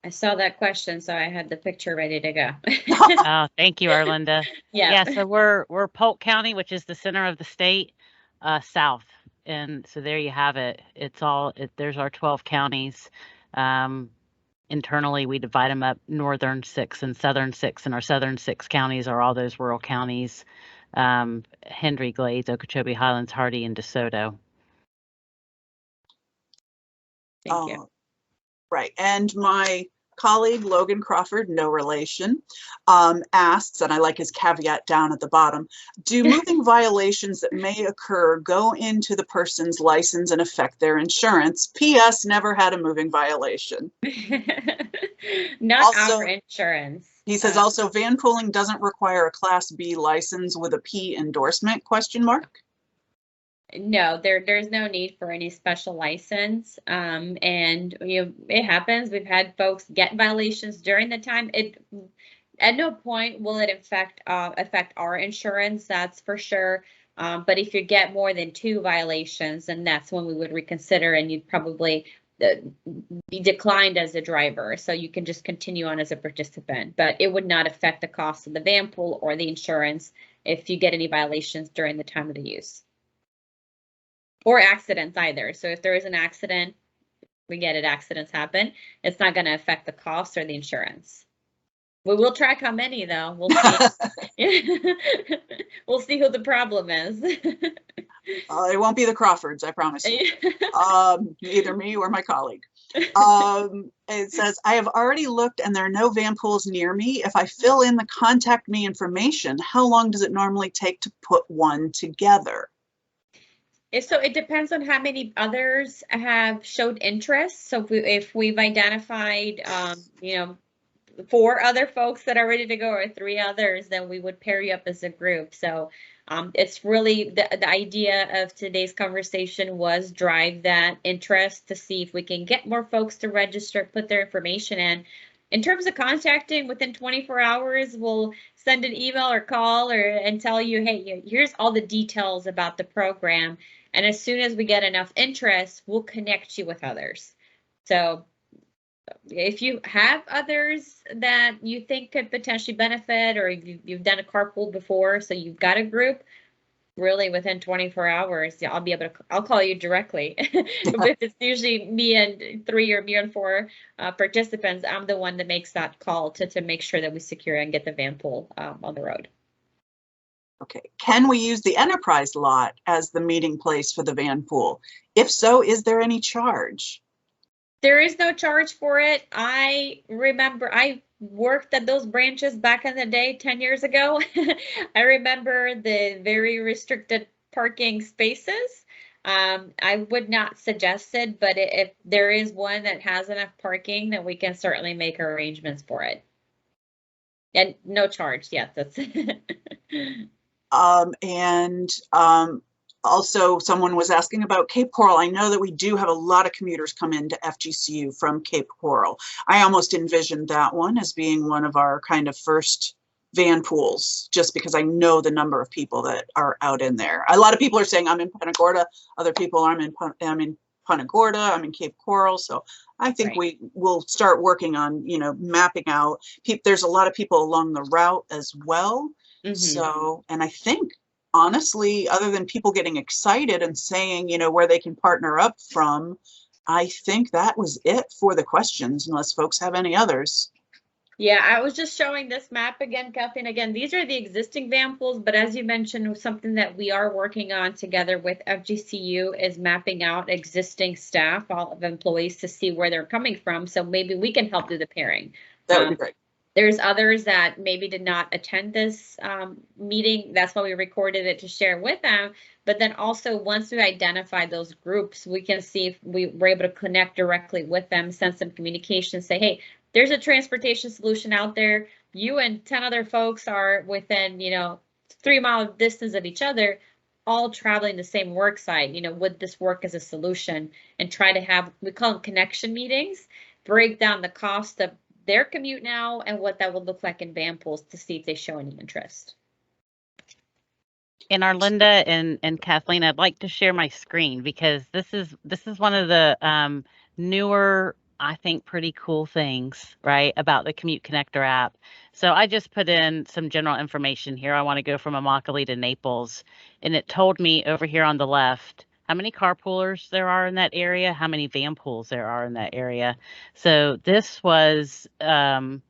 I saw that question, so I had the picture ready to go. Oh, thank you, Arlinda. Yeah. So we're Polk County, which is the center of the state, south. And so there you have it. There's our 12 counties. Internally, we divide them up, northern 6 and southern 6, and our southern 6 counties are all those rural counties. Hendry, Glades, Okeechobee, Highlands, Hardy, and DeSoto. Thank you. Right, and my colleague Logan Crawford, no relation, asks, and I like his caveat down at the bottom, do moving violations that may occur go into the person's license and affect their insurance? P.S. Never had a moving violation. Not also, our insurance. He says also van pooling doesn't require a Class B license with a P endorsement, question mark? No, there's no need for any special license. And it happens. We've had folks get violations during the time. At no point will it affect our insurance, that's for sure. But if you get more than 2 violations, then that's when we would reconsider, and you'd probably be declined as a driver. So you can just continue on as a participant, but it would not affect the cost of the van pool or the insurance if you get any violations during the time of the use. Or accidents either. So if there is an accident, we get it, accidents happen. It's not going to affect the cost or the insurance. We will track how many though. We'll see. We'll see who the problem is. It won't be the Crawfords, I promise you. Either me or my colleague. It says, I have already looked and there are no van pools near me. If I fill in the contact me information, how long does it normally take to put one together? So it depends on how many others have showed interest. So if we've identified, 4 other folks that are ready to go or 3 others, then we would pair you up as a group. So it's really the idea of today's conversation was drive that interest to see if we can get more folks to register, put their information in. In terms of contacting, within 24 hours, we'll send an email or call and tell you, hey, here's all the details about the program. And as soon as we get enough interest, we'll connect you with others. So if you have others that you think could potentially benefit, or you've done a carpool before, so you've got a group, really within 24 hours, I'll be able to, I'll call you directly. If it's usually me and 3 or me and 4 participants, I'm the one that makes that call to make sure that we secure and get the van pool on the road. Okay, can we use the enterprise lot as the meeting place for the van pool? If so, is there any charge? There is no charge for it. I remember I worked at those branches back in the day, 10 years ago. I remember the very restricted parking spaces. I would not suggest it, but if there is one that has enough parking, then we can certainly make arrangements for it. And no charge, yes, that's Also, someone was asking about Cape Coral. I know that we do have a lot of commuters come into FGCU from Cape Coral. I almost envisioned that one as being one of our kind of first van pools, just because I know the number of people that are out in there. A lot of people are saying I'm in Punta Gorda. Other people I'm in Punta Gorda. I'm in Cape Coral. So I think Right. we will start working on, mapping out. There's a lot of people along the route as well. Mhm. So, and I think, honestly, other than people getting excited and saying, where they can partner up from, I think that was it for the questions, unless folks have any others. Yeah, I was just showing this map again, Kathleen. Again, these are the existing van pools, but as you mentioned, something that we are working on together with FGCU is mapping out existing staff, all of employees, to see where they're coming from. So maybe we can help do the pairing. That would be great. There's others that maybe did not attend this meeting. That's why we recorded it to share with them. But then also, once we identify those groups, we can see if we were able to connect directly with them, send some communication, say, hey, there's a transportation solution out there. You and 10 other folks are within, 3-mile distance of each other, all traveling the same work site. Would this work as a solution? And try to have, we call them connection meetings, break down the cost of their commute now and what that would look like in van pools to see if they show any interest. And Arlinda and Kathleen, I'd like to share my screen because this is one of the newer, I think, pretty cool things, right, about the Commute Connector app. So I just put in some general information here. I want to go from Immokalee to Naples, and it told me over here on the left how many carpoolers there are in that area, how many van pools there are in that area. So this was the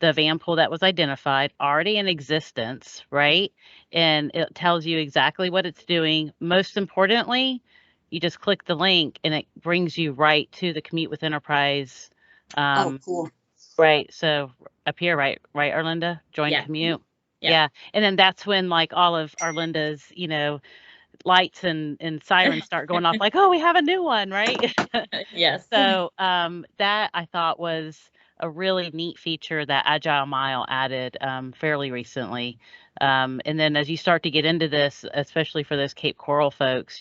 van pool that was identified, already in existence, right? And it tells you exactly what it's doing. Most importantly, you just click the link and it brings you right to the Commute with Enterprise. Oh, cool. Right. So up here, right, Arlinda? Join Yeah. Commute. Yeah. Yeah. And then that's when like all of Arlinda's, lights and sirens start going off like, oh, we have a new one, right? Yes. So that I thought was a really neat feature that Agile Mile added fairly recently. And then as you start to get into this, especially for those Cape Coral folks,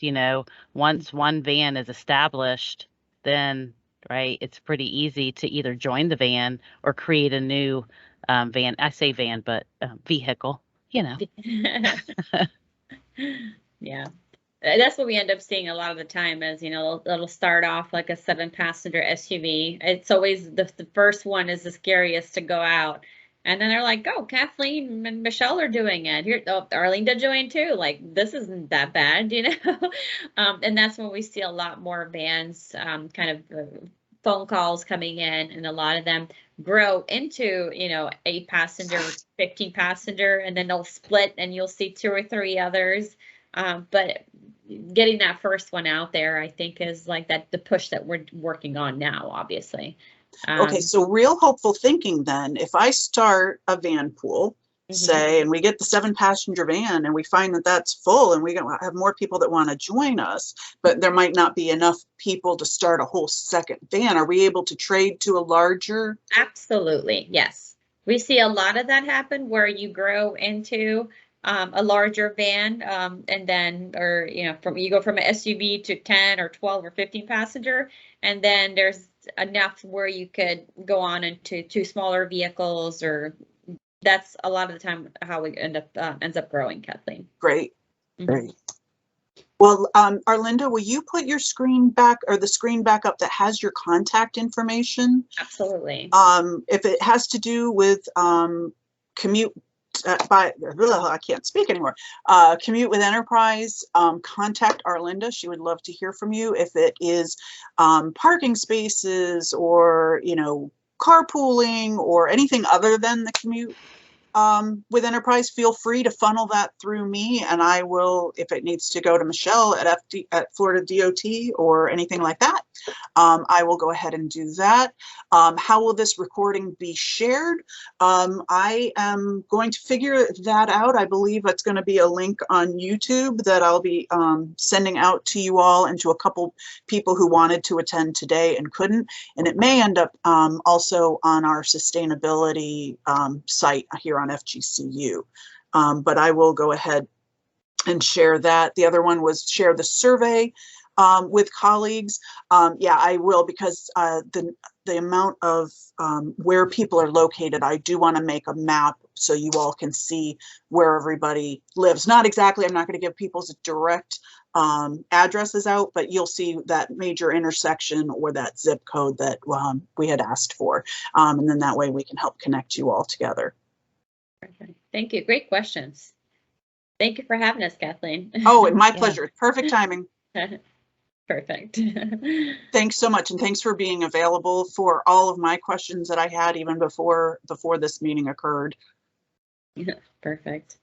once one van is established, then, right, it's pretty easy to either join the van or create a new van. I say van, but vehicle, Yeah. That's what we end up seeing a lot of the time is, you know, it'll start off like a 7-passenger SUV. It's always the first one is the scariest to go out. And then they're like, oh, Kathleen and Michelle are doing it. Here, oh, Arlene joined too. Like, this isn't that bad, you know? And that's when we see a lot more vans, kind of phone calls coming in, and a lot of them grow into, you know, 8-passenger, 15-passenger, and then they'll split and you'll see 2 or 3 others. But getting that first one out there, I think, is like the push that we're working on now, obviously. Okay, so real hopeful thinking then, if I start a van pool, say, and we get the 7-passenger van and we find that that's full and we have more people that want to join us, but there might not be enough people to start a whole second van, are we able to trade to a larger? Absolutely, yes. We see a lot of that happen where you grow into a larger van, and then, or, you know, you go from an SUV to 10 or 12 or 15 passenger, and then there's enough where you could go on into 2 smaller vehicles, or that's a lot of the time how we ends up growing, Kathleen. Great, great. Well, Arlinda, will you put your screen back, or the screen back up that has your contact information? Absolutely. If it has to do with commute I can't speak anymore. Commute with Enterprise, contact Arlinda. She would love to hear from you. If it is parking spaces or, you know, carpooling or anything other than the commute with Enterprise, feel free to funnel that through me, and I will, if it needs to go to Michelle at Florida DOT or anything like that, I will go ahead and do that. How will this recording be shared? I am going to figure that out. I believe it's going to be a link on YouTube that I'll be sending out to you all and to a couple people who wanted to attend today and couldn't. And it may end up also on our sustainability site here on FGCU. But I will go ahead and share that. The other one was share the survey with colleagues. Yeah, I will, because the amount of where people are located, I do want to make a map so you all can see where everybody lives. Not exactly, I'm not going to give people's direct addresses out, but you'll see that major intersection or that zip code that we had asked for. And then that way we can help connect you all together. Perfect. Thank you. Great questions. Thank you for having us, Kathleen. Oh, my pleasure. Perfect timing. Perfect. Thanks so much, and thanks for being available for all of my questions that I had even before this meeting occurred. Yeah, perfect.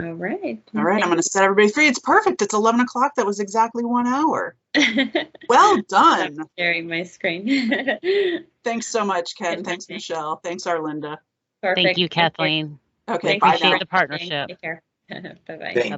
All right. All right, I'm going to set everybody free. It's perfect. It's 11 o'clock. That was exactly 1 hour. Well done. I'm sharing my screen. Thanks so much, Ken. Thanks, Michelle. Thanks, Arlinda. Perfect. Thank you, Kathleen. Okay, Appreciate bye now. the partnership. Take care. Bye-bye. Thank